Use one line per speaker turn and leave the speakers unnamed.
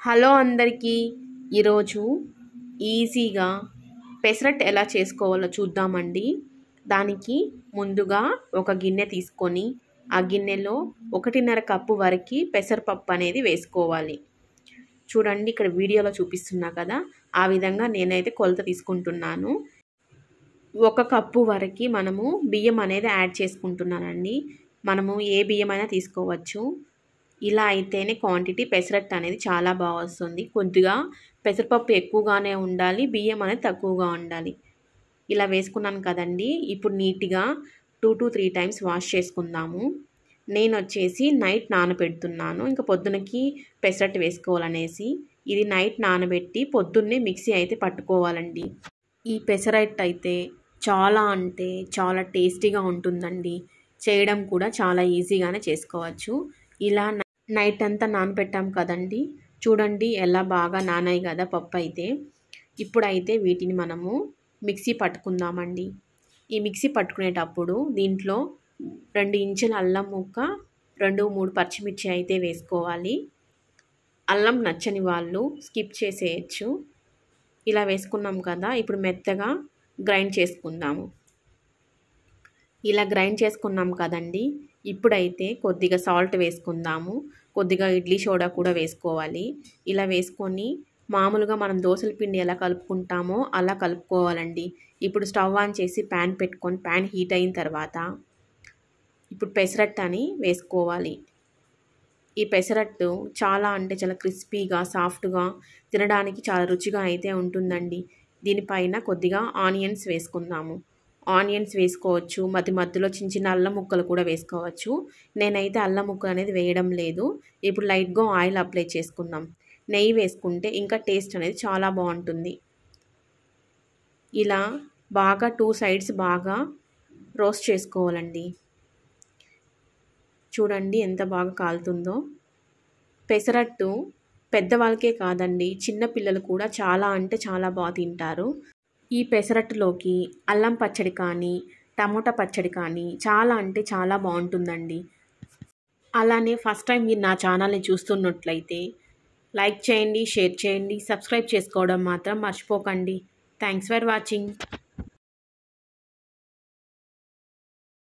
Hello అందరికీ ఈరోజు ఈజీగా పెసరట్ ఎలా చేసుకోవాలో చూద్దామండి. దానికి ముందుగా ఒక గిన్నె తీసుకొని ఆ గిన్నెలో 1.5 కప్పు వరకు పెసరపప్పు అనేది వేసుకోవాలి. చూడండి, ఇక్కడ వీడియోలో చూపిస్తున్నా కదా, ఆ విధంగా నేనైతే కొలత తీసుకుంటున్నాను. 1 కప్పు వరకు మనము బియ్యం అనేది యాడ్ చేసుకుంటున్నానండి. మనము ఏ బియ్యం అయినా తీసుకోవచ్చు. ఇలా అయితేనే క్వాంటిటీ పెసరట్టు అనేది చాలా బాగా వస్తుంది. కొద్దిగా పెసరపప్పు ఎక్కువగానే ఉండాలి, బియ్యం అనేది తక్కువగా ఉండాలి. ఇలా వేసుకున్నాను కదండి. ఇప్పుడు నీట్గా 2 to 3 టైమ్స్ వాష్ చేసుకుందాము. నేను వచ్చేసి నైట్ నానబెడుతున్నాను, ఇంకా పొద్దునకి పెసరట్టు వేసుకోవాలనేసి. ఇది నైట్ నానబెట్టి పొద్దున్నే మిక్సీ అయితే పట్టుకోవాలండి. ఈ పెసరట్టు అయితే చాలా అంటే చాలా టేస్టీగా ఉంటుందండి. చేయడం కూడా చాలా ఈజీగానే చేసుకోవచ్చు. ఇలా నైట్ అంతా నానబెట్టాం కదండి, చూడండి ఎలా బాగా నానాయి కదా పప్పు అయితే. ఇప్పుడైతే వీటిని మనము మిక్సీ పట్టుకుందామండి. ఈ మిక్సీ పట్టుకునేటప్పుడు దీంట్లో 2 ఇంచుల అల్లం ముక్క, 2-3 పచ్చిమిర్చి అయితే వేసుకోవాలి. అల్లం నచ్చని వాళ్ళు స్కిప్ చేసేయచ్చు. ఇలా వేసుకున్నాం కదా, ఇప్పుడు మెత్తగా గ్రైండ్ చేసుకుందాము. ఇలా గ్రైండ్ చేసుకున్నాం కదండి. ఇప్పుడైతే కొద్దిగా సాల్ట్ వేసుకుందాము, కొద్దిగా ఇడ్లీ సోడా కూడా వేసుకోవాలి. ఇలా వేసుకొని మామూలుగా మనం దోసల పిండి ఎలా కలుపుకుంటామో అలా కలుపుకోవాలండి. ఇప్పుడు స్టవ్ ఆన్ చేసి ప్యాన్ పెట్టుకొని ప్యాన్ హీట్ అయిన తర్వాత ఇప్పుడు పెసరట్టు అని వేసుకోవాలి. ఈ పెసరట్టు చాలా అంటే చాలా క్రిస్పీగా, సాఫ్ట్గా, తినడానికి చాలా రుచిగా అయితే ఉంటుందండి. దీనిపైన కొద్దిగా ఆనియన్స్ వేసుకుందాము. ఆనియన్స్ వేసుకోవచ్చు, మధ్యలో చిన్న చిన్న అల్లం ముక్కలు కూడా వేసుకోవచ్చు. నేనైతే అల్లం ముక్కలు అనేది వేయడం లేదు. ఇప్పుడు లైట్గా ఆయిల్ అప్లై చేసుకుందాం. నెయ్యి వేసుకుంటే ఇంకా టేస్ట్ అనేది చాలా బాగుంటుంది. ఇలా బాగా 2 సైడ్స్ బాగా రోస్ట్ చేసుకోవాలండి. చూడండి ఎంత బాగా కాలుతుందో. పెసరట్టు పెద్దవాళ్ళకే కాదండి, చిన్న పిల్లలు కూడా చాలా అంటే చాలా బాగా తింటారు. ఈ పెసరట్టులోకి అల్లం పచ్చడి కానీ, టమోటా పచ్చడి కానీ చాలా అంటే చాలా బాగుంటుందండి. అలానే ఫస్ట్ టైం మీరు నా ఛానల్ని చూస్తున్నట్లయితే లైక్ చేయండి, షేర్ చేయండి, సబ్స్క్రైబ్ చేసుకోవడం మాత్రం మర్చిపోకండి. Thanks for watching.